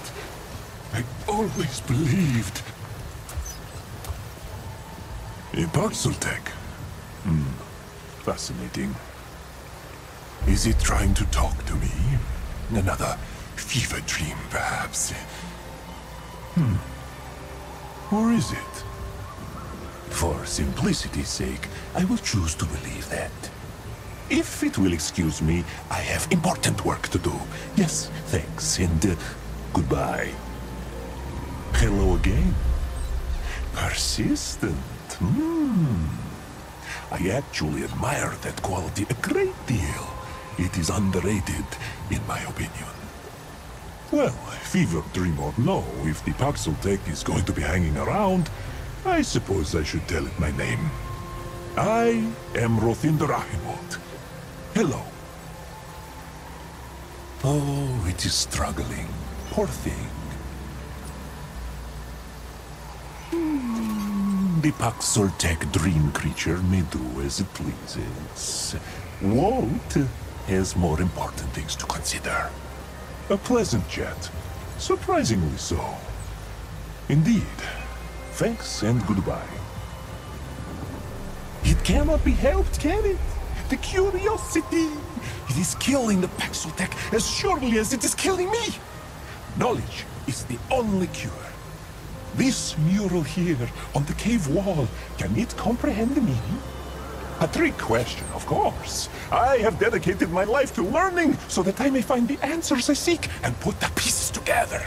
it. I always believed. A pixel tech. Fascinating. Is it trying to talk to me? Another fever dream, perhaps? Or is it? For simplicity's sake, I will choose to believe that. If it will excuse me, I have important work to do. Yes, thanks, and goodbye. Hello again. Persistent. I actually admire that quality a great deal. It is underrated, in my opinion. Well, fever dream or no, if the Paxel Tech is going to be hanging around, I suppose I should tell it my name. I am Rothinder Ahimot. Hello. Oh, it is struggling. Poor thing. The Paxel Tech dream creature may do as it pleases. Walt has more important things to consider. A pleasant chat. Surprisingly so. Indeed. Thanks and goodbye. It cannot be helped, can it? The curiosity. It is killing the Paxel Tech as surely as it is killing me. Knowledge is the only cure. This mural here on the cave wall, can it comprehend the meaning? A trick question, of course. I have dedicated my life to learning so that I may find the answers I seek and put the pieces together.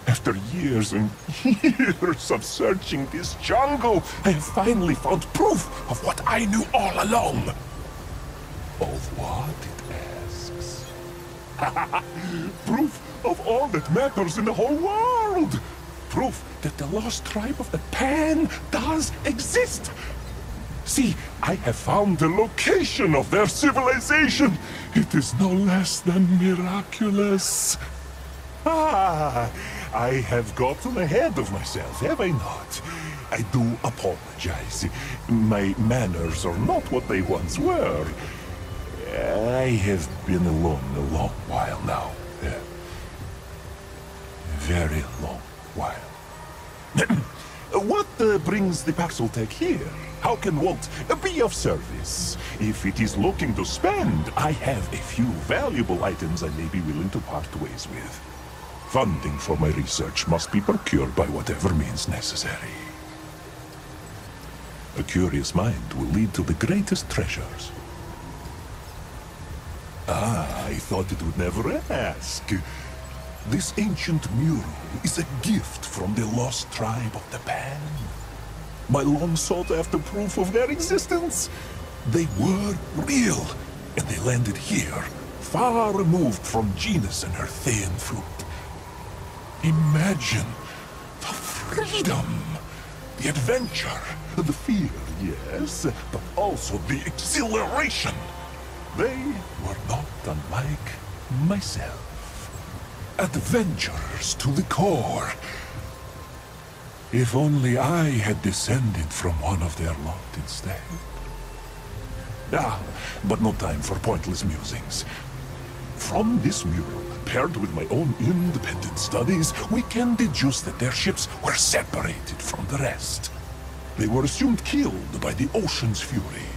After years and years of searching this jungle, I have finally found proof of what I knew all along. Of what, it asks. Proof of all that matters in the whole world. Proof that the lost tribe of the Pan does exist. See, I have found the location of their civilization. It is no less than miraculous. I have gotten ahead of myself, have I not? I do apologize. My manners are not what they once were. I have been alone a long while now. Very long while. What brings the Paxel Tech here? How can Walt be of service? If it is looking to spend, I have a few valuable items I may be willing to part ways with. Funding for my research must be procured by whatever means necessary. A curious mind will lead to the greatest treasures. I thought it would never ask. This ancient mural is a gift from the lost tribe of the Pan. My long sought-after proof of their existence. They were real, and they landed here, far removed from Genus and her Thean fruit. Imagine the freedom, the adventure, the fear, yes, but also the exhilaration. They were not unlike myself. Adventurers to the core. If only I had descended from one of their lot instead. But no time for pointless musings. From this mural, paired with my own independent studies, we can deduce that their ships were separated from the rest. They were assumed killed by the ocean's fury,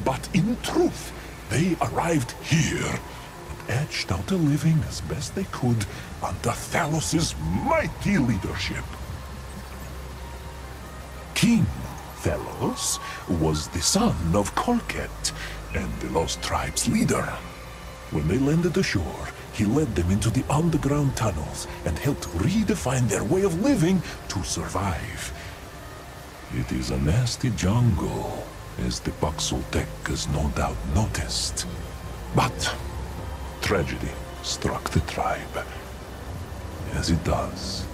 but in truth, they arrived here and etched out a living as best they could under Thalos's mighty leadership. King Thalos was the son of Kolket and the Lost Tribe's leader. When they landed ashore, he led them into the underground tunnels and helped redefine their way of living to survive. It is a nasty jungle, as the Paxel Tech has no doubt noticed. But tragedy struck the tribe, as it does.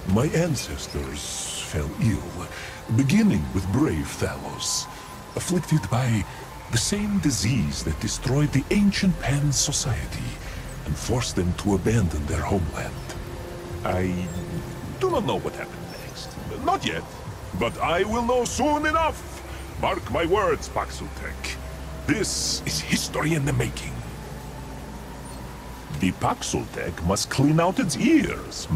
My ancestors fell ill, beginning with brave Thalos, afflicted by the same disease that destroyed the ancient Pan society and forced them to abandon their homeland. I do not know what happened next. Not yet, but I will know soon enough. Mark my words, Paxel Tech. This is history in the making. The Paxultek must clean out its ears,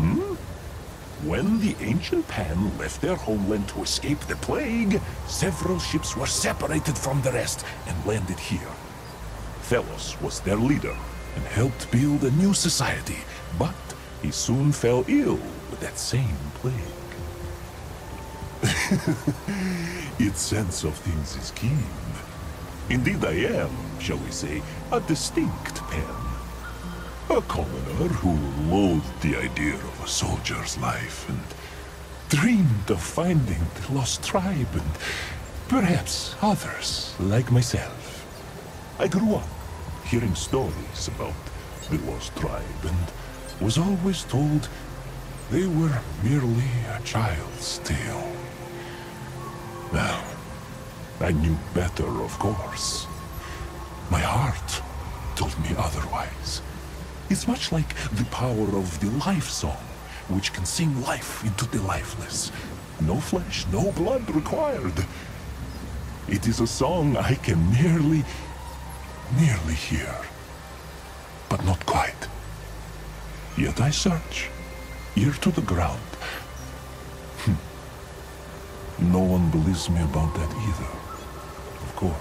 When the ancient Pan left their homeland to escape the plague, several ships were separated from the rest and landed here. Thelos was their leader and helped build a new society, but he soon fell ill with that same plague. Its sense of things is keen. Indeed I am, shall we say, a distinct Pan. A commoner who loathed the idea of a soldier's life and dreamed of finding the lost tribe and perhaps others like myself. I grew up hearing stories about the lost tribe and was always told they were merely a child's tale. Well, I knew better, of course. My heart told me otherwise. It's much like the power of the life song, which can sing life into the lifeless. No flesh, no blood required. It is a song I can nearly hear, but not quite. Yet I search, ear to the ground. No one believes me about that either, of course.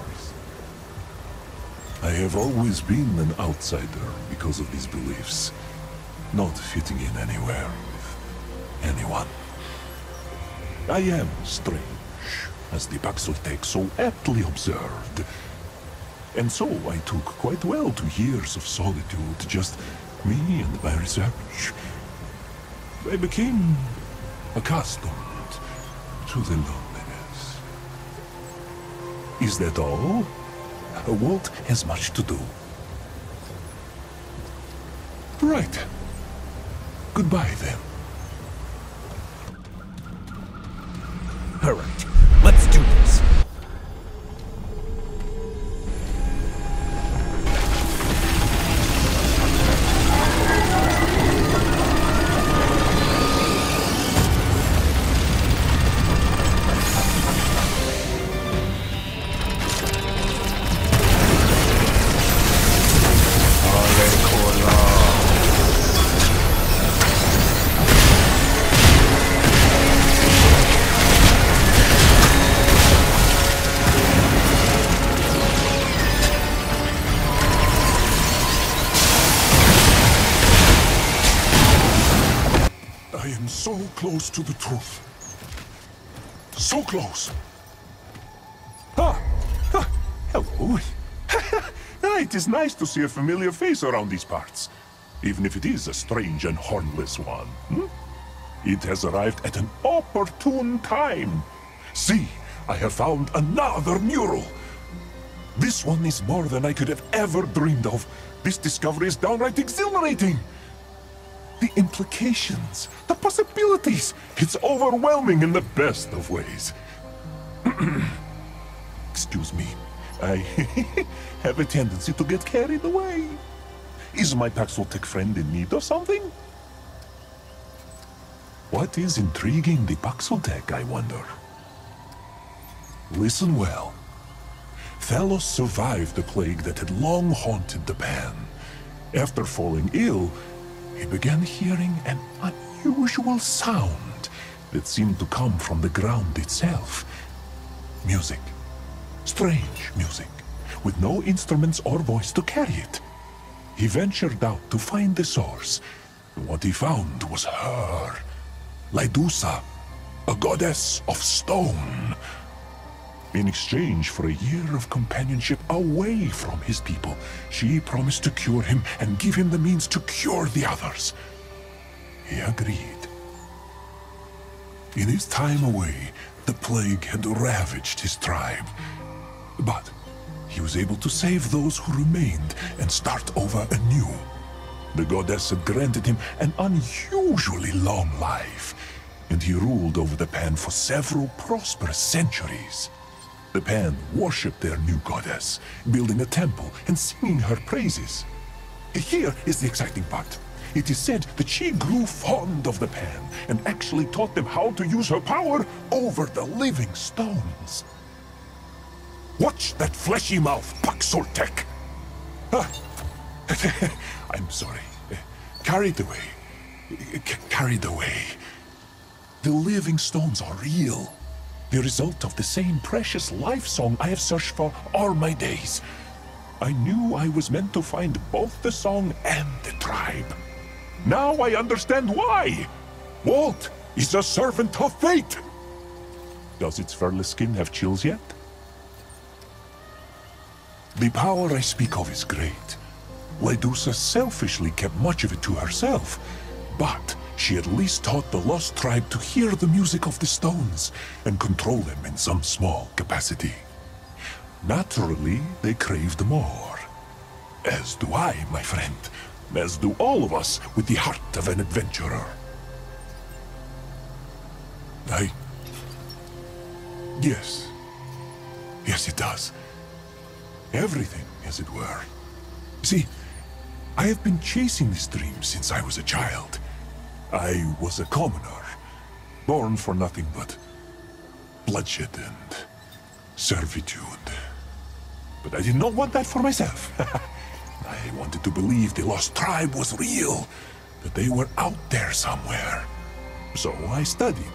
I have always been an outsider because of these beliefs, not fitting in anywhere with anyone. I am strange, as the Paxultek so aptly observed. And so I took quite well to years of solitude, just me and my research. I became accustomed to the loneliness. Is that all? Walt has much to do. Right. Goodbye, then. All right, let's do this. I am so close to the truth. So close. Hello. It is nice to see a familiar face around these parts, even if it is a strange and hornless one. It has arrived at an opportune time. See, I have found another mural. This one is more than I could have ever dreamed of. This discovery is downright exhilarating. The implications, the possibilities, it's overwhelming in the best of ways. Excuse me, I have a tendency to get carried away. Is my Paxultek friend in need of something? What is intriguing the Paxultek, I wonder? Listen well. Thelos survived the plague that had long haunted the Pan. After falling ill, he began hearing an unusual sound that seemed to come from the ground itself. Music. Strange music, with no instruments or voice to carry it. He ventured out to find the source. What he found was her, Lydusa, a goddess of stone. In exchange for a year of companionship away from his people, she promised to cure him and give him the means to cure the others. He agreed. In his time away, the plague had ravaged his tribe. But he was able to save those who remained and start over anew. The goddess had granted him an unusually long life, and he ruled over the Pan for several prosperous centuries. The Pan worshipped their new goddess, building a temple and singing her praises. Here is the exciting part. It is said that she grew fond of the Pan and actually taught them how to use her power over the living stones. Watch that fleshy mouth, Paxultek! I'm sorry. carried away. Carried away. The living stones are real. The result of the same precious life song I have searched for all my days. I knew I was meant to find both the song and the tribe. Now I understand why. Walt is a servant of fate. Does its furless skin have chills yet? The power I speak of is great. Lydusa selfishly kept much of it to herself, but she at least taught the lost tribe to hear the music of the stones and control them in some small capacity. Naturally, they craved more. As do I, my friend. As do all of us with the heart of an adventurer. Yes. Yes, it does. Everything, as it were. See, I have been chasing this dream since I was a child. I was a commoner, born for nothing but bloodshed and servitude. But I did not want that for myself. I wanted to believe the lost tribe was real, that they were out there somewhere. So I studied,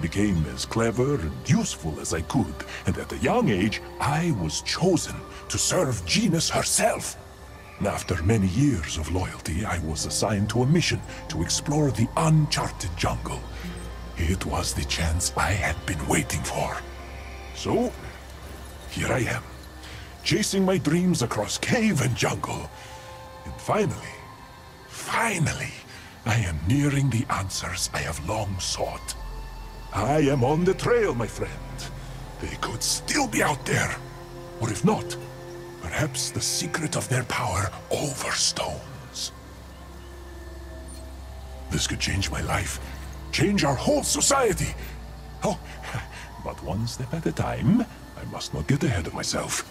became as clever and useful as I could, and at a young age, I was chosen to serve Genus herself. After many years of loyalty, I was assigned to a mission to explore the uncharted jungle. It was the chance I had been waiting for. So, here I am, chasing my dreams across cave and jungle. And finally, I am nearing the answers I have long sought. I am on the trail, my friend. They could still be out there. Or if not, perhaps the secret of their power over stones. This could change my life, change our whole society. Oh, but one step at a time. I must not get ahead of myself.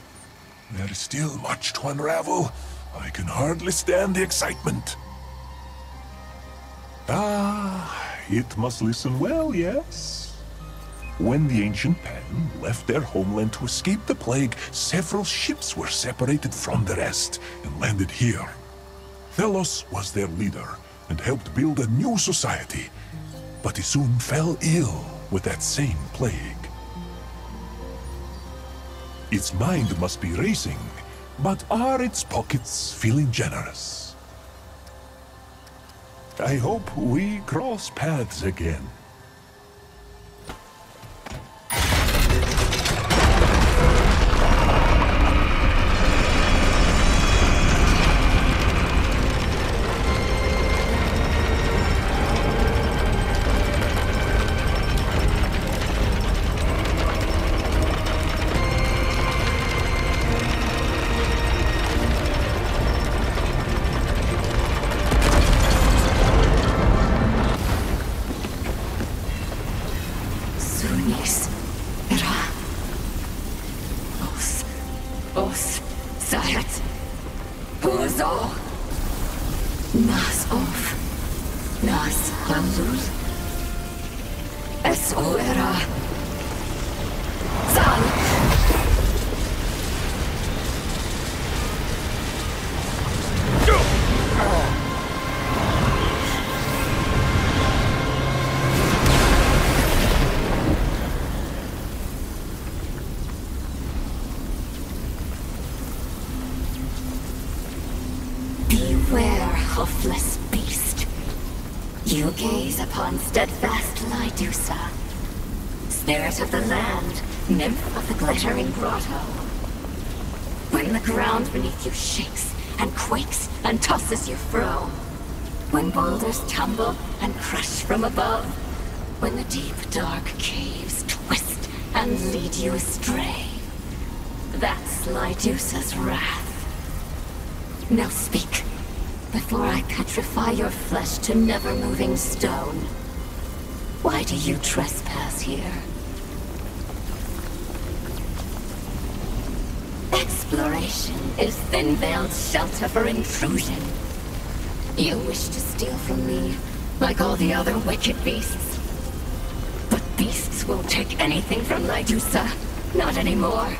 There is still much to unravel. I can hardly stand the excitement. It must listen well, yes. When the ancient Pen left their homeland to escape the plague, several ships were separated from the rest and landed here. Thelos was their leader and helped build a new society, but he soon fell ill with that same plague. Its mind must be racing, but are its pockets feeling generous? I hope we cross paths again. You gaze upon steadfast Lydusa, spirit of the land, nymph of the glittering grotto. When the ground beneath you shakes and quakes and tosses you fro, when boulders tumble and crush from above, when the deep dark caves twist and lead you astray, that's Lydusa's wrath. Now speak, before I petrify your flesh to never-moving stone. Why do you trespass here? Exploration is thin-veiled shelter for intrusion. You wish to steal from me, like all the other wicked beasts. But beasts won't take anything from Lydusa, not anymore.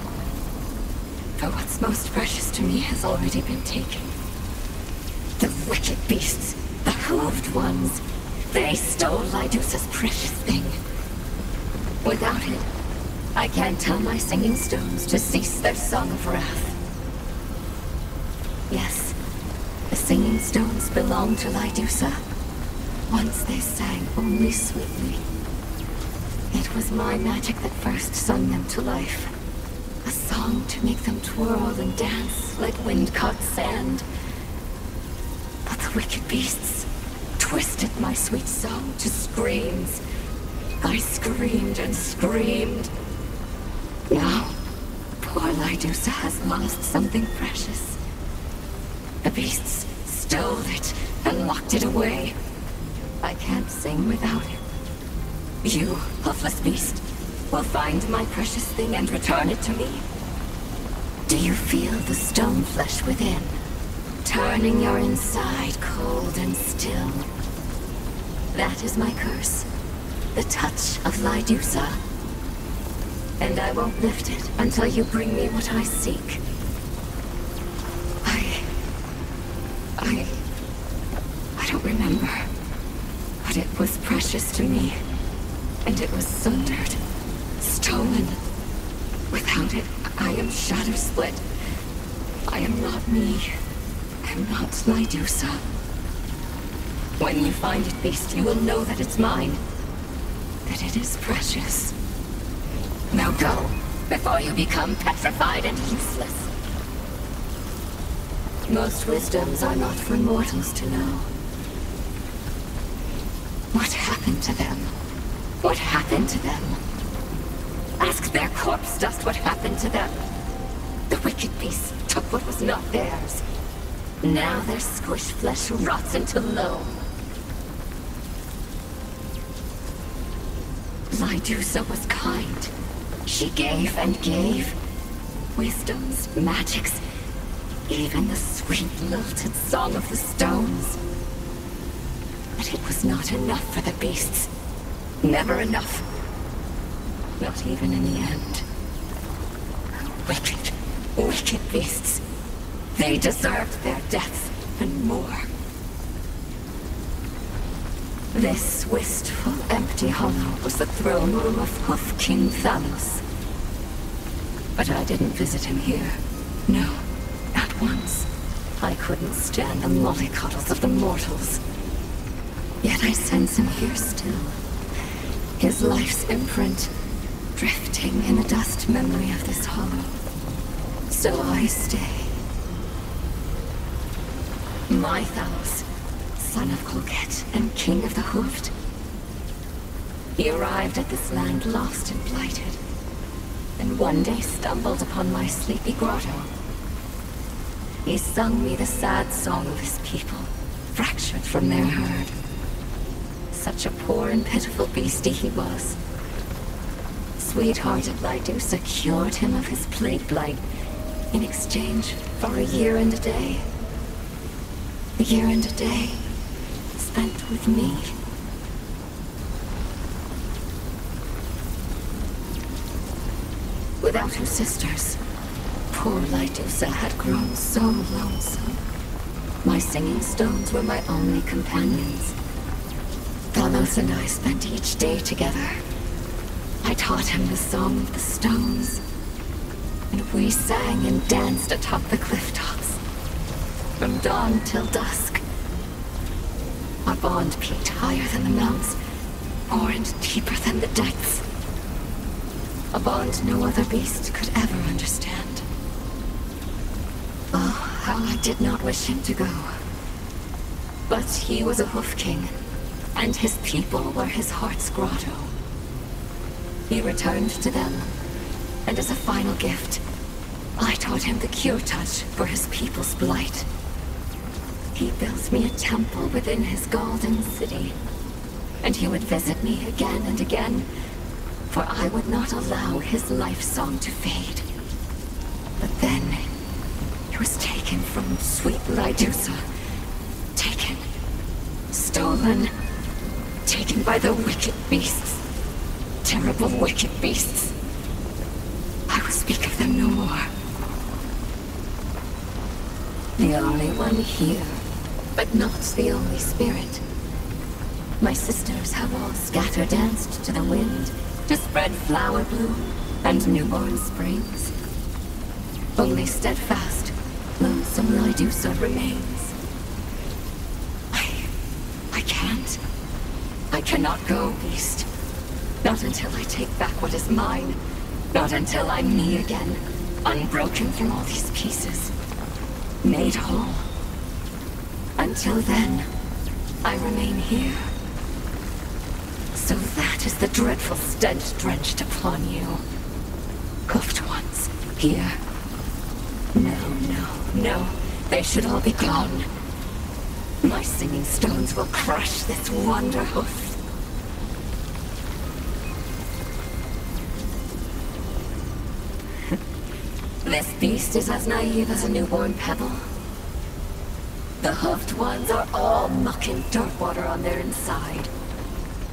For what's most precious to me has already been taken. The wicked beasts The hooved ones. They stole Lydusa's precious thing. Without it, I can't tell my singing stones to cease their song of wrath. Yes, the singing stones belong to Lydusa. Once they sang only sweetly. It was my magic that first sung them to life. A song to make them twirl and dance like wind-caught sand. But the wicked beasts twisted my sweet song to screams. I screamed and screamed. Now, poor Lydusa has lost something precious. The beasts stole it and locked it away. I can't sing without it. You, hoofless beast, will find my precious thing and return it to me. Do you feel the stone flesh within, turning your inside cold and still? That is my curse, the touch of Lydusa. And I won't lift it until you bring me what I seek. I don't remember, but it was precious to me. And it was sundered, stolen. Without it, I am shadow split. I am not me. I am not Lydusa. When you find it, beast, you will know that it's mine. That it is precious. Now go, before you become petrified and useless. Most wisdoms are not for mortals to know. What happened to them? What happened to them? Ask their corpse dust what happened to them. The wicked beasts took what was not theirs. Now their squished flesh rots into loam. Lydusa was kind. She gave and gave. Wisdoms, magics, even the sweet lilted song of the stones. But it was not enough for the beasts. Never enough. Not even in the end. Wicked, wicked beasts. They deserved their deaths and more. This wistful, empty hollow was the throne room of Hoof King Thanos. But I didn't visit him here. No, not once. I couldn't stand the mollycoddles of the mortals. Yet I sense him here still. His life's imprint, drifting in the dust memory of this hollow. So I stay. My Thanos, son of Colquette and king of the Hoofed. He arrived at this land lost and blighted, and one day stumbled upon my sleepy grotto. He sung me the sad song of his people, fractured from their herd. Such a poor and pitiful beastie he was. Sweethearted Lydusa cured him of his plague blight in exchange for a year and a day. A year and a day spent with me. Without her sisters, poor Lydusa had grown so lonesome. My singing stones were my only companions. Thanos and I spent each day together. I taught him the song of the stones, and we sang and danced atop the cliff tops, from dawn till dusk. Our bond peaked higher than the mounts, more and deeper than the depths. A bond no other beast could ever understand. Oh, how I did not wish him to go. But he was a Hoof King, and his people were his heart's grotto. He returned to them, and as a final gift, I taught him the cure touch for his people's blight. He built me a temple within his golden city, and he would visit me again and again, for I would not allow his life song to fade. But then, he was taken from sweet Lydusa. Taken. Stolen. Taken by the wicked beasts. Terrible wicked beasts. I will speak of them no more. The only one here, but not the only spirit. My sisters have all scatter-danced to the wind to spread flower bloom and newborn springs. Only steadfast, lonesome Lydusa remains. I can't. I cannot go, Beast. Not until I take back what is mine. Not until I'm me again, unbroken from all these pieces. Made whole. Until then, I remain here. So that is the dreadful stench drenched upon you. Hoofed ones, here. No. They should all be gone. My singing stones will crush this wonder hoof. This beast is as naive as a newborn pebble. The hoofed ones are all muck and dirt water on their inside.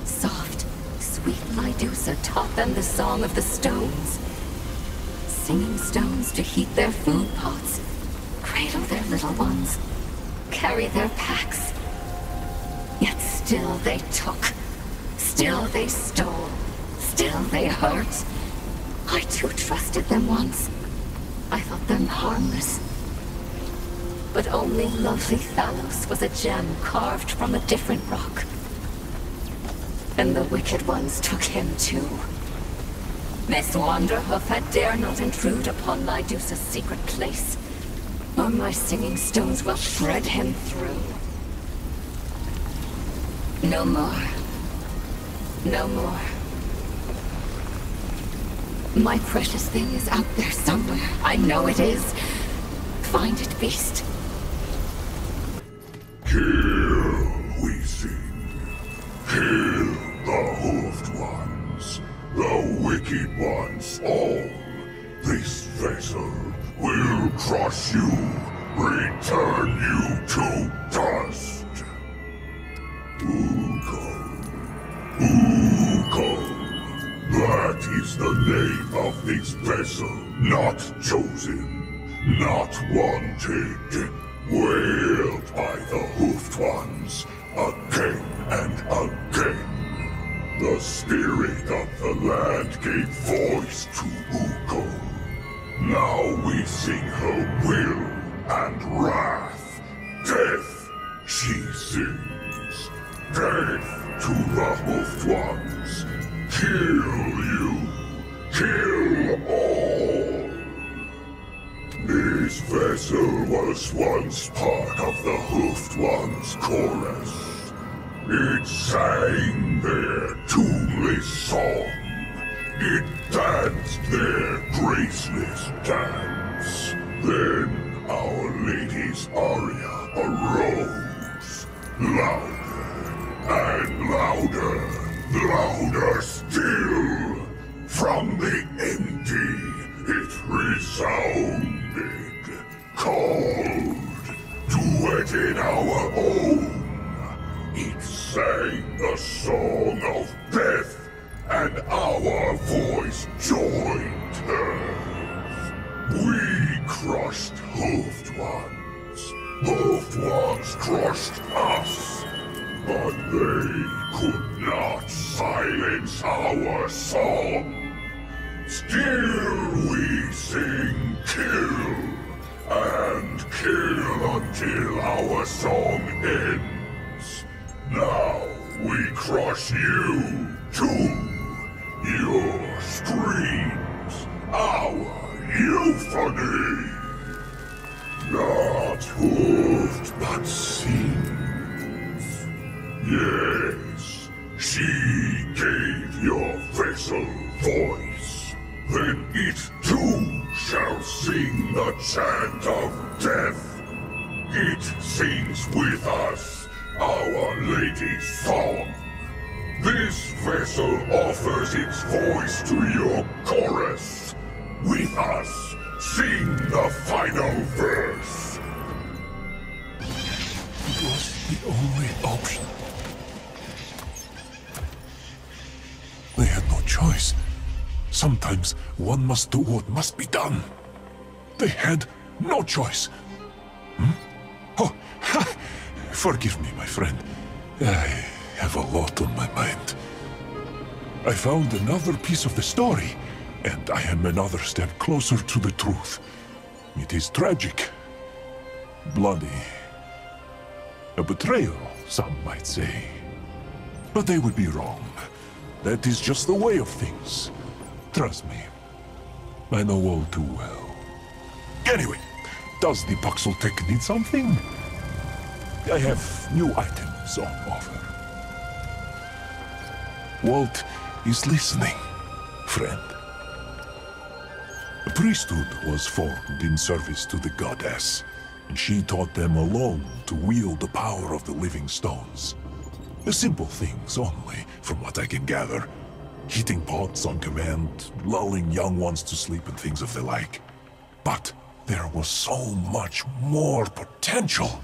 Soft, sweet Lydusa taught them the song of the stones. Singing stones to heat their food pots, cradle their little ones, carry their packs. Yet still they took, still they stole, still they hurt. I too trusted them once. I thought them harmless. But only lovely Thalos was a gem carved from a different rock. And the wicked ones took him too. This Wanderhoof had dare not intrude upon Lydusa's secret place, or my singing stones will shred him through. No more. No more. My precious thing is out there somewhere. I know it is. Find it, Beast. Kill, we sing. Kill the hoofed ones. The wicked ones all. This vessel will crush you. Return you to dust. Uko. That is the name of this vessel, not chosen, not wanted, wailed by the hoofed ones, again and again. The spirit of the land gave voice to Uko. Now we sing her will and wrath. Death, she sings. Death to the hoofed ones. Kill you! Kill all! This vessel was once part of the Hoofed One's chorus. It sang their tuneless song. It danced their graceless dance. Then Our Lady's aria arose. Louder and louder. Louder still! From the empty it resounded, called to it in our own. It sang the song of death, and our voice joined hers. We crushed hoofed ones. Hoofed ones crushed us. But they could not silence our song. Still we sing kill, and kill until our song ends. Now we crush you too. Your screams, our euphony. Not hoofed, but seen. Yes, she gave your vessel voice. Then it too shall sing the chant of death. It sings with us, Our Lady's song. This vessel offers its voice to your chorus. With us, sing the final verse. It was the only option. They had no choice. Sometimes one must do what must be done. They had no choice. Oh, ha! Forgive me, my friend. I have a lot on my mind. I found another piece of the story, and I am another step closer to the truth. It is tragic. Bloody. A betrayal, some might say. But they would be wrong. That is just the way of things. Trust me. I know all too well. Anyway, does the Puxel Tech need something? I have new items on offer. Walt is listening, friend. A priesthood was formed in service to the goddess, and she taught them alone to wield the power of the living stones. The simple things only, from what I can gather. Heating pots on command, lulling young ones to sleep and things of the like. But there was so much more potential.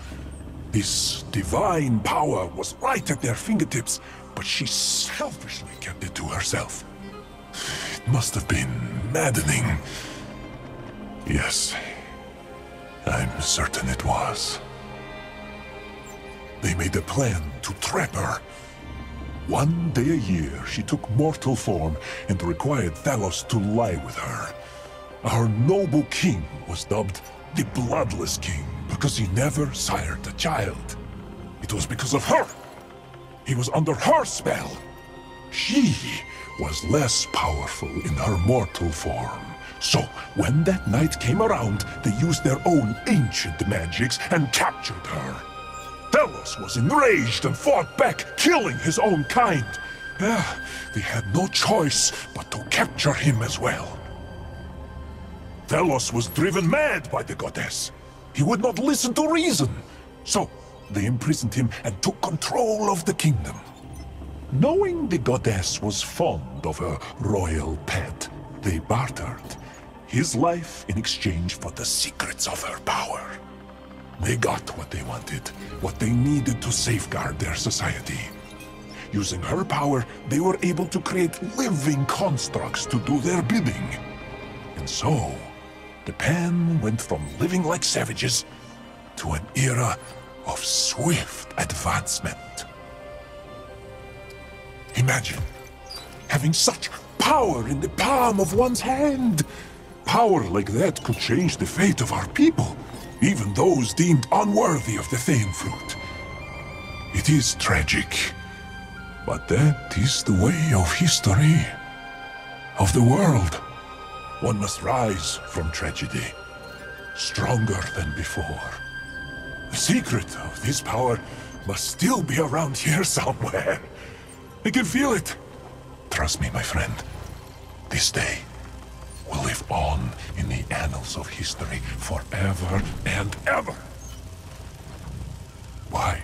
This divine power was right at their fingertips, but she selfishly kept it to herself. It must have been maddening. Yes, I'm certain it was. They made a plan to trap her. One day a year, she took mortal form and required Talos to lie with her. Our noble king was dubbed the Bloodless King because he never sired a child. It was because of her. He was under her spell. She was less powerful in her mortal form. So, when that night came around, they used their own ancient magics and captured her. Talos was enraged and fought back, killing his own kind. They had no choice but to capture him as well. Talos was driven mad by the goddess. He would not listen to reason. So, they imprisoned him and took control of the kingdom. Knowing the goddess was fond of a royal pet, they bartered his life in exchange for the secrets of her power. They got what they wanted, what they needed to safeguard their society. Using her power, they were able to create living constructs to do their bidding. And so, the Pan went from living like savages to an era of swift advancement. Imagine having such power in the palm of one's hand. Power like that could change the fate of our people, even those deemed unworthy of the Thane fruit. It is tragic, but that is the way of history, of the world. One must rise from tragedy, stronger than before. The secret of this power must still be around here somewhere. I can feel it. Trust me, my friend. This day will live on in the annals of history forever and ever. Why?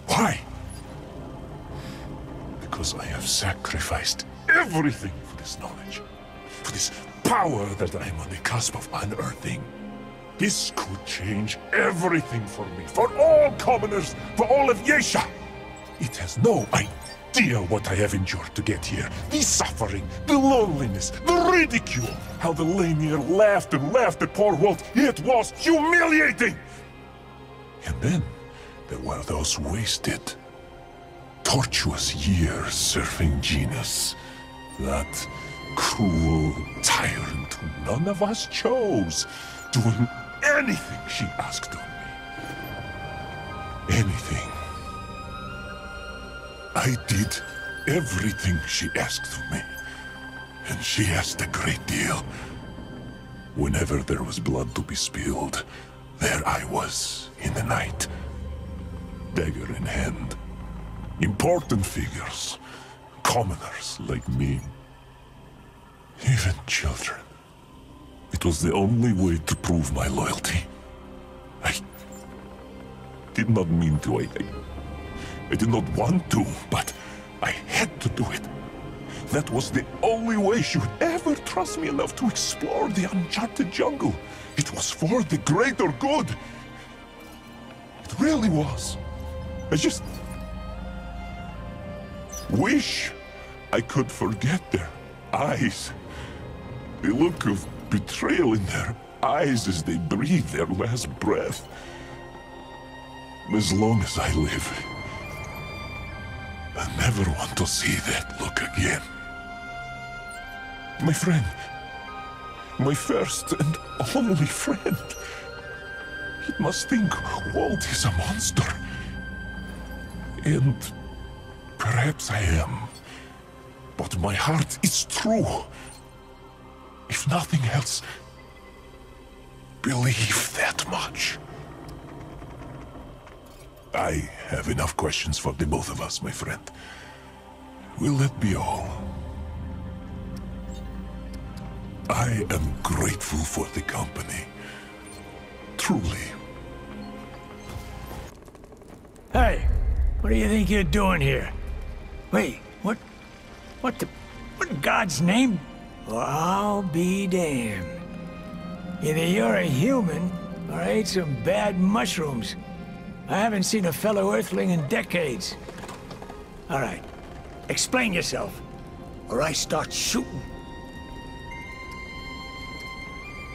Why? Because I have sacrificed everything for this knowledge, for this power that I am on the cusp of unearthing. This could change everything for me, for all commoners, for all of Yesha. It has no idea what I have endured to get here. The suffering, the loneliness, the ridicule. How the Lanier laughed and laughed at poor Walt. It was humiliating! And then there were those wasted, tortuous years serving Genus. That cruel tyrant who none of us chose, doing anything she asked of me. Anything. I did everything she asked of me, and she asked a great deal. Whenever there was blood to be spilled, there I was in the night, dagger in hand. Important figures, commoners like me, even children. It was the only way to prove my loyalty. I did not mean to. I did not want to, but I had to do it. That was the only way she would ever trust me enough to explore the uncharted jungle. It was for the greater good. It really was. I just wish I could forget their eyes. The look of betrayal in their eyes as they breathed their last breath. As long as I live, I never want to see that look again. My friend. My first and only friend. He must think Walt is a monster. And perhaps I am. But my heart is true. If nothing else, believe that much. I have enough questions for the both of us, my friend. Will that be all? I am grateful for the company. Truly. Hey, what do you think you're doing here? Wait, what in God's name? Well, I'll be damned. Either you're a human, or I ate some bad mushrooms. I haven't seen a fellow Earthling in decades. All right, explain yourself, or I start shooting.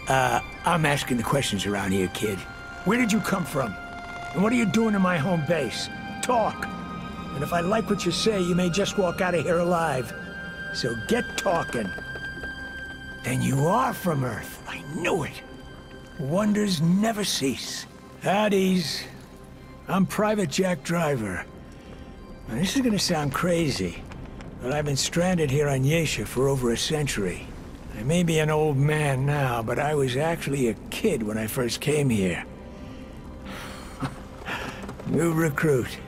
I'm asking the questions around here, kid. Where did you come from? And what are you doing in my home base? Talk. And if I like what you say, you may just walk out of here alive. So get talking. Then you are from Earth. I knew it. Wonders never cease. At ease. I'm Private Jack Driver. Now, this is gonna sound crazy, but I've been stranded here on Yesha for over a century. I may be an old man now, but I was actually a kid when I first came here. New recruit.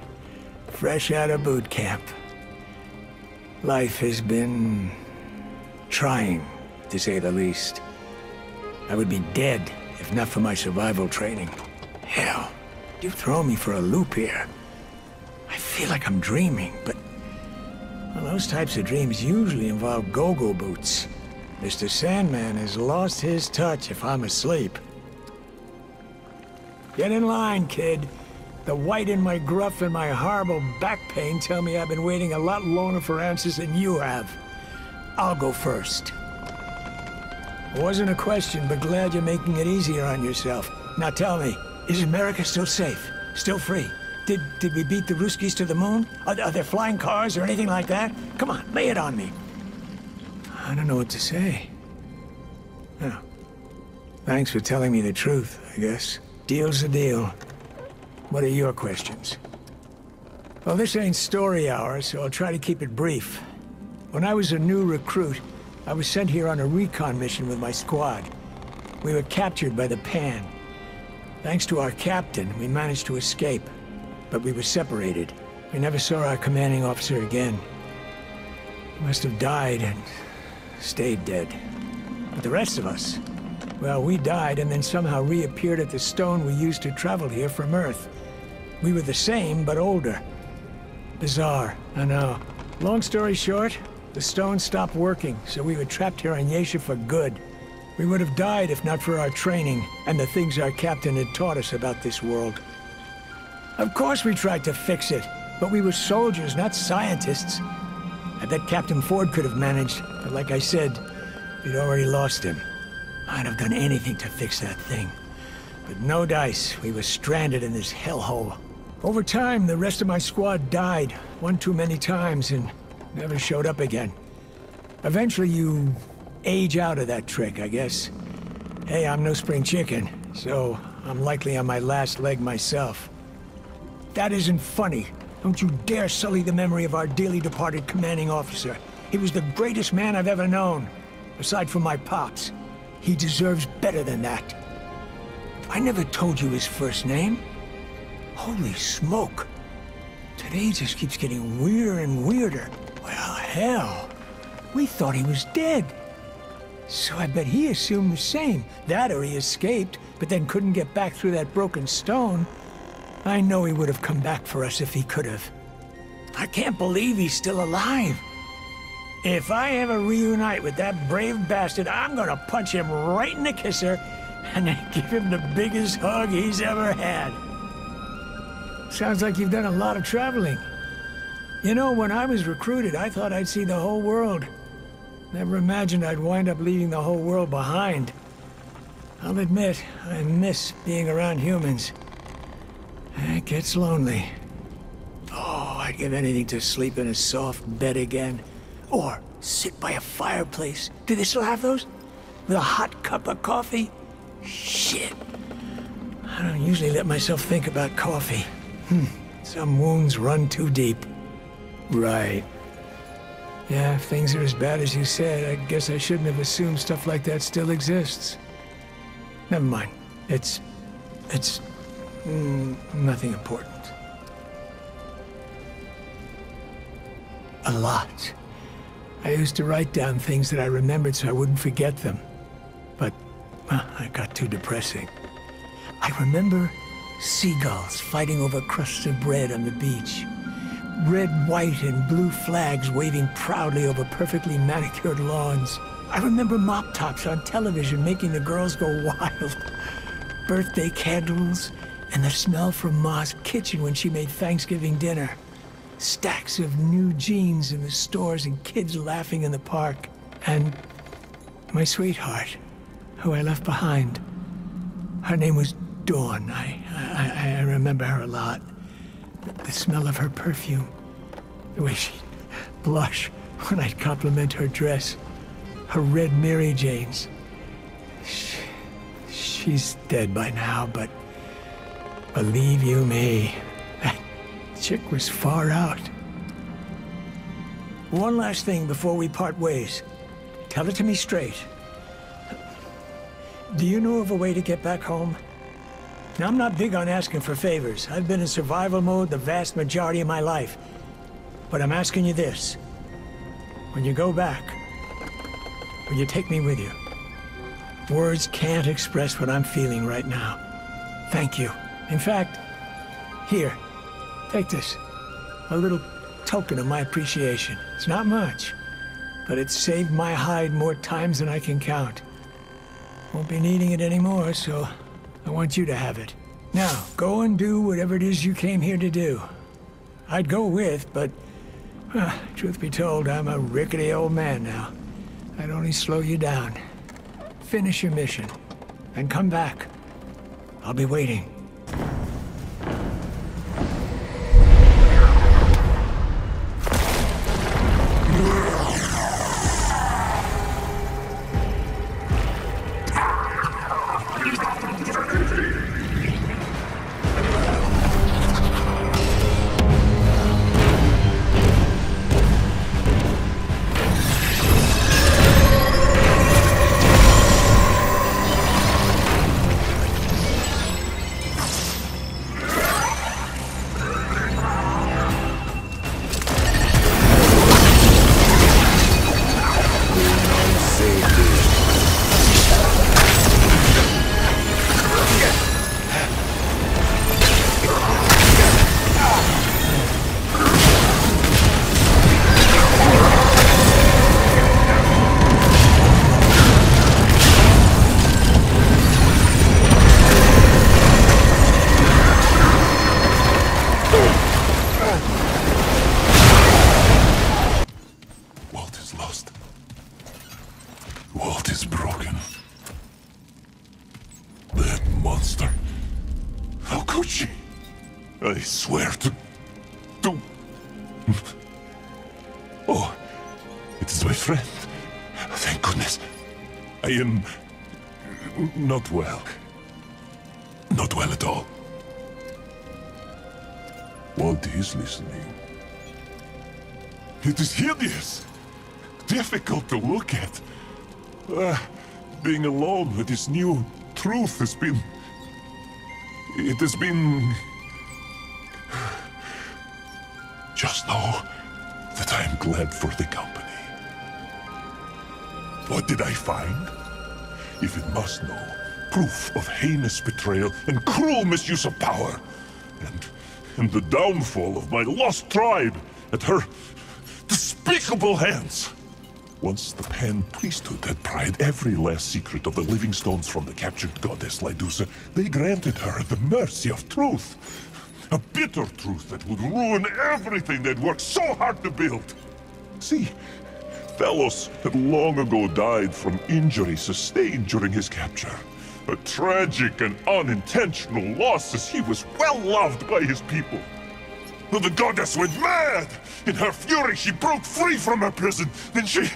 Fresh out of boot camp. Life has been trying, to say the least. I would be dead if not for my survival training. Hell, you throw me for a loop here. I feel like I'm dreaming, but well, those types of dreams usually involve go-go boots. Mr. Sandman has lost his touch if I'm asleep. Get in line, kid. The white in my gruff and my horrible back pain tell me I've been waiting a lot longer for answers than you have. I'll go first. It wasn't a question, but glad you're making it easier on yourself. Now tell me, is America still safe? Still free? Did we beat the Ruskies to the moon? Are there flying cars or anything like that? Come on, lay it on me. I don't know what to say. Oh. Thanks for telling me the truth, I guess. Deal's a deal. What are your questions? Well, this ain't story hour, so I'll try to keep it brief. When I was a new recruit, I was sent here on a recon mission with my squad. We were captured by the Pan. Thanks to our captain, we managed to escape. But we were separated. We never saw our commanding officer again. He must have died and stayed dead. But the rest of us, well, we died and then somehow reappeared at the stone we used to travel here from Earth. We were the same, but older. Bizarre, I know. Long story short, the stone stopped working, so we were trapped here on Yesha for good. We would have died if not for our training and the things our captain had taught us about this world. Of course we tried to fix it, but we were soldiers, not scientists. I bet Captain Ford could have managed, but like I said, we'd already lost him. I'd have done anything to fix that thing. But no dice, we were stranded in this hellhole. Over time, the rest of my squad died, one too many times, and never showed up again. Eventually you age out of that trick, I guess. Hey, I'm no spring chicken, so I'm likely on my last leg myself. That isn't funny. Don't you dare sully the memory of our dearly departed commanding officer. He was the greatest man I've ever known, aside from my pops. He deserves better than that. I never told you his first name. Holy smoke. Today just keeps getting weirder and weirder. Well, hell. We thought he was dead. So I bet he assumed the same. That or he escaped, but then couldn't get back through that broken stone. I know he would have come back for us if he could have. I can't believe he's still alive. If I ever reunite with that brave bastard, I'm gonna punch him right in the kisser and then give him the biggest hug he's ever had. Sounds like you've done a lot of traveling. You know, when I was recruited, I thought I'd see the whole world. Never imagined I'd wind up leaving the whole world behind. I'll admit, I miss being around humans. It gets lonely. Oh, I'd give anything to sleep in a soft bed again. Or sit by a fireplace. Do they still have those? With a hot cup of coffee? Shit. I don't usually let myself think about coffee. Some wounds run too deep. Right. Yeah, if things are as bad as you said, I guess I shouldn't have assumed stuff like that still exists. Never mind. It's nothing important. A lot. I used to write down things that I remembered so I wouldn't forget them. But, it got too depressing. I remember seagulls fighting over crusts of bread on the beach. Red, white, and blue flags waving proudly over perfectly manicured lawns. I remember mop tops on television making the girls go wild. Birthday candles, and the smell from Ma's kitchen when she made Thanksgiving dinner. Stacks of new jeans in the stores and kids laughing in the park. And my sweetheart, who I left behind. Her name was Dawn. I remember her a lot. The smell of her perfume. The way she'd blush when I'd compliment her dress. Her red Mary Janes. She's dead by now, but believe you me, that chick was far out. One last thing before we part ways. Tell it to me straight. Do you know of a way to get back home? Now, I'm not big on asking for favors. I've been in survival mode the vast majority of my life. But I'm asking you this. When you go back, will you take me with you? Words can't express what I'm feeling right now. Thank you. In fact, here, take this. A little token of my appreciation. It's not much, but it's saved my hide more times than I can count. Won't be needing it anymore, so I want you to have it. Now, go and do whatever it is you came here to do. I'd go with, but truth be told, I'm a rickety old man now. I'd only slow you down. Finish your mission, and come back. I'll be waiting. I swear to... Oh, it is my friend. Thank goodness. I am... not well. Not well at all. Walt is listening. It is hideous. Difficult to look at. Being alone with this new truth has been... It has been... Just know that I am glad for the company. What did I find? If it must know, proof of heinous betrayal and cruel misuse of power. And the downfall of my lost tribe at her despicable hands. Once the Pan priesthood had pried every last secret of the living stones from the captured goddess Lydusa, they granted her the mercy of truth. A bitter truth that would ruin everything they'd worked so hard to build. See, Thelos had long ago died from injuries sustained during his capture. A tragic and unintentional loss, as he was well loved by his people. The goddess went mad! In her fury, she broke free from her prison. Then she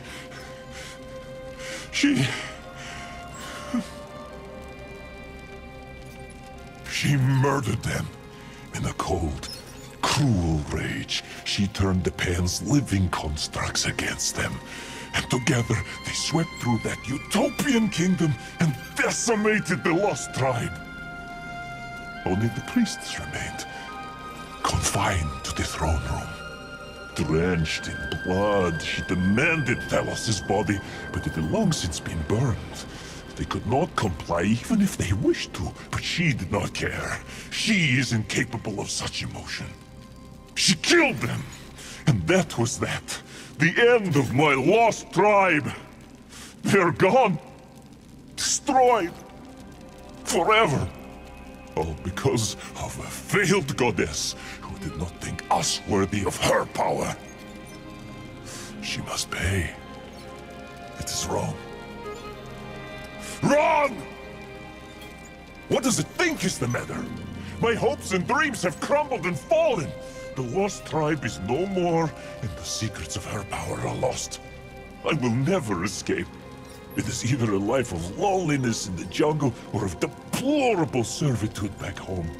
murdered them. In a cold, cruel rage, she turned the Pan's living constructs against them. And together, they swept through that utopian kingdom and decimated the lost tribe. Only the priests remained, confined to the throne room. Drenched in blood, she demanded Thelos's body, but it had long since been burned. They could not comply even if they wished to, but she did not care. She is incapable of such emotion. She killed them, and that was that. The end of my lost tribe. They're gone. Destroyed. Forever. All because of a failed goddess who did not think us worthy of her power. She must pay. It is wrong. Wrong! What does it think is the matter? My hopes and dreams have crumbled and fallen. The lost tribe is no more, and the secrets of her power are lost. I will never escape. It is either a life of loneliness in the jungle or of deplorable servitude back home.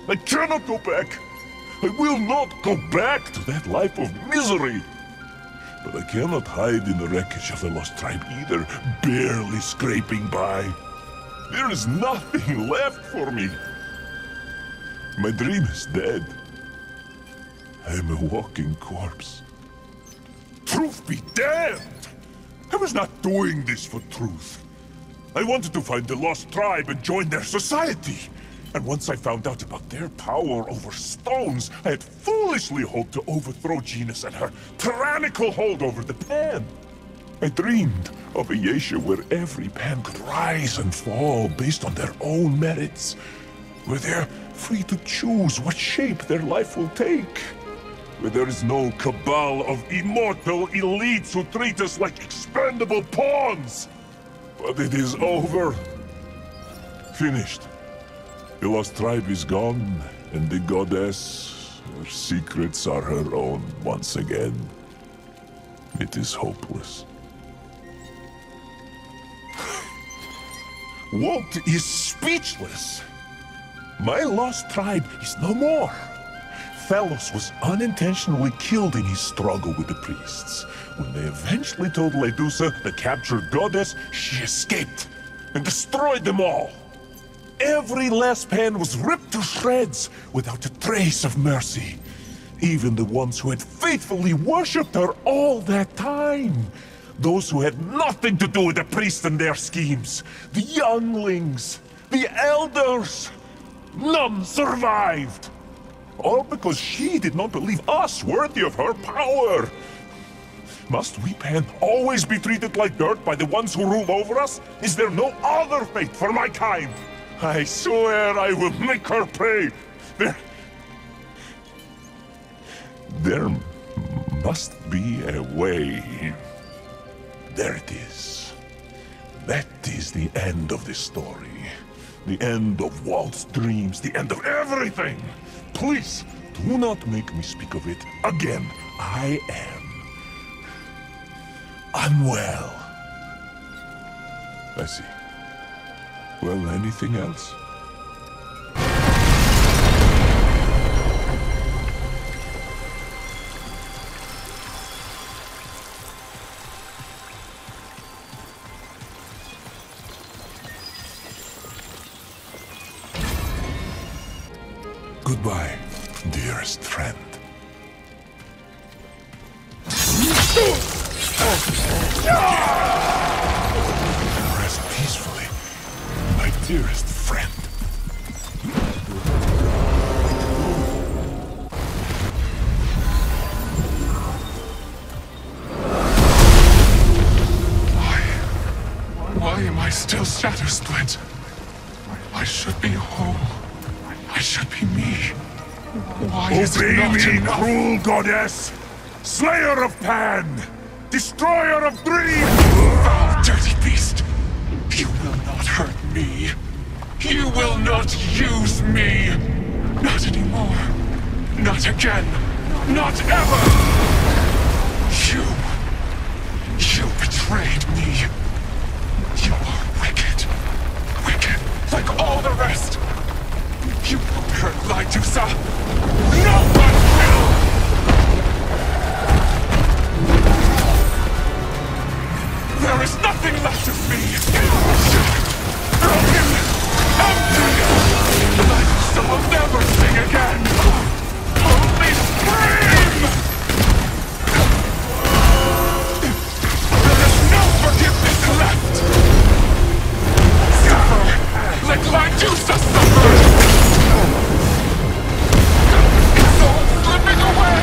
I cannot go back. I will not go back to that life of misery. But I cannot hide in the wreckage of the lost tribe either, barely scraping by. There is nothing left for me. My dream is dead. I am a walking corpse. Truth be damned! I was not doing this for truth. I wanted to find the lost tribe and join their society. And once I found out about their power over stones, I had foolishly hoped to overthrow Genus and her tyrannical hold over the Pan. I dreamed of a Yeesha where every Pan could rise and fall based on their own merits, where they're free to choose what shape their life will take, where there is no cabal of immortal elites who treat us like expendable pawns. But it is over. Finished. The lost tribe is gone, and the goddess, her secrets are her own once again. It is hopeless. Walt is speechless. My lost tribe is no more. Thelos was unintentionally killed in his struggle with the priests. When they eventually told Ledusa, the captured goddess, she escaped and destroyed them all. Every last Pan was ripped to shreds without a trace of mercy. Even the ones who had faithfully worshipped her all that time. Those who had nothing to do with the priests and their schemes. The younglings, the elders. None survived. All because she did not believe us worthy of her power. Must we, Pan, always be treated like dirt by the ones who rule over us? Is there no other fate for my kind? I swear I will make her pay. There must be a way. There it is. That is the end of this story. The end of Walt's dreams, the end of everything. Please, do not make me speak of it again. I am unwell. I see. Well, anything else? Goodbye, dearest friend. Rest peacefully, my dearest friend. Why am I still shatter split? I should be whole. I should be me. Why is it not enough? Cruel goddess! Slayer of Pan! Destroyer of dreams! Foul, dirty beast! You will not hurt me. You will not use me! Not anymore. Not again. Not ever! You betrayed me. You are wicked. Wicked, like all the rest. You won't hurt Lydusa. No one will! There is nothing left of me. Broken, empty. Lydusa will never sing again. Only scream! There is no forgiveness left. Suffer, like Lydusa suffered. Soul slipping away.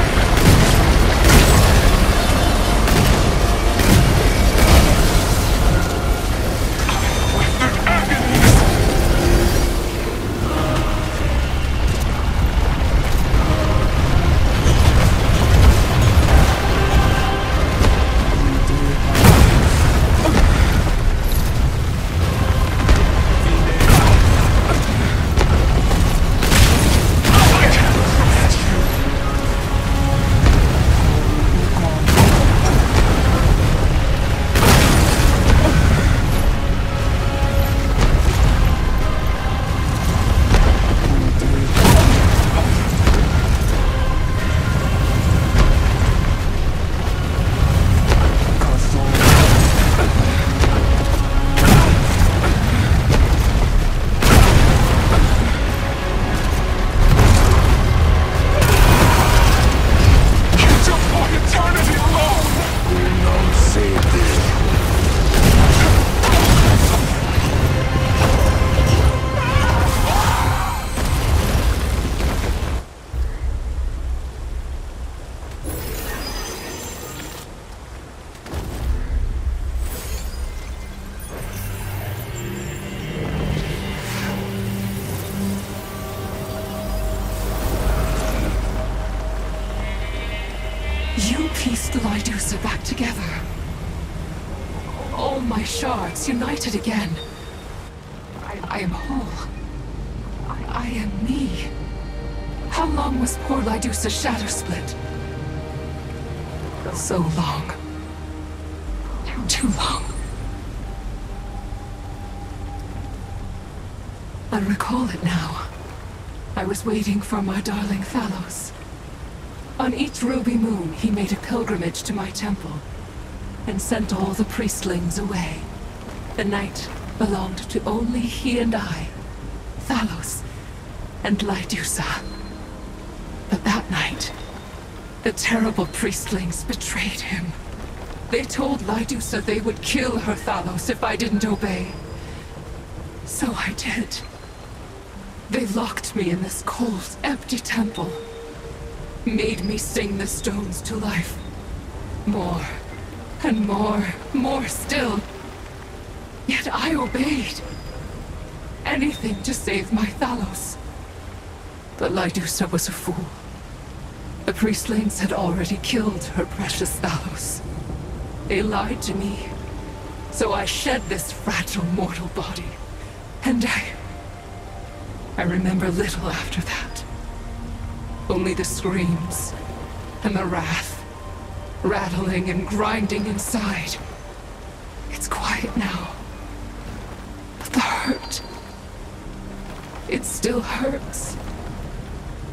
You pieced Lydusa back together. All my shards united again. I am whole. I am me. How long was poor Lydusa's shadow split? So long. Too long. I recall it now. I was waiting for my darling Thalos. On each ruby moon, he made a pilgrimage to my temple, and sent all the priestlings away. The night belonged to only he and I, Thalos, and Lydusa. But that night, the terrible priestlings betrayed him. They told Lydusa they would kill her Thalos if I didn't obey. So I did. They locked me in this cold, empty temple. Made me sing the stones to life. More, and more still. Yet I obeyed. Anything to save my Thalos. But Lydusa was a fool. The priestlings had already killed her precious Thalos. They lied to me. So I shed this fragile mortal body. And I remember little after that. Only the screams, and the wrath, rattling and grinding inside. It's quiet now. But the hurt, it still hurts.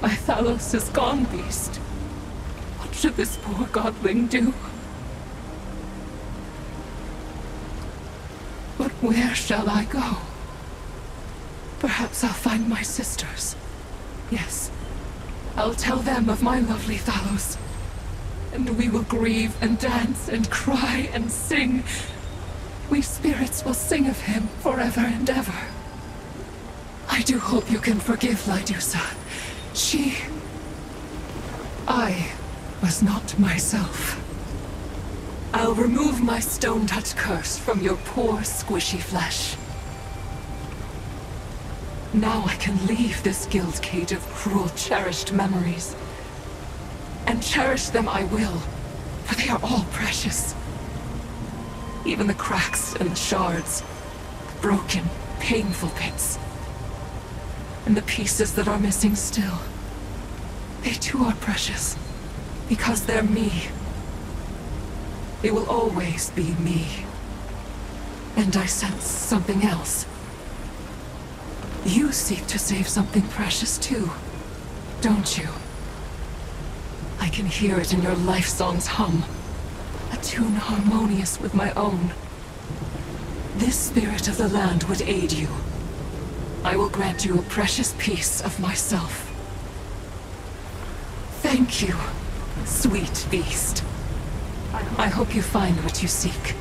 My Thalos is gone, beast. What should this poor godling do? But where shall I go? Perhaps I'll find my sisters. Yes. I'll tell them of my lovely Thalos. And we will grieve and dance and cry and sing. We spirits will sing of him forever and ever. I do hope you can forgive Lydusa. I was not myself. I'll remove my stone-touch curse from your poor, squishy flesh. Now I can leave this guild cage of cruel, cherished memories. And cherish them I will, for they are all precious. Even the cracks and the shards, the broken, painful bits. and the pieces that are missing still. They too are precious, because they're me. They will always be me. And I sense something else. You seek to save something precious too, don't you? I can hear it in your life song's hum, a tune harmonious with my own. This spirit of the land would aid you. I will grant you a precious piece of myself. Thank you, sweet beast. I hope you find what you seek.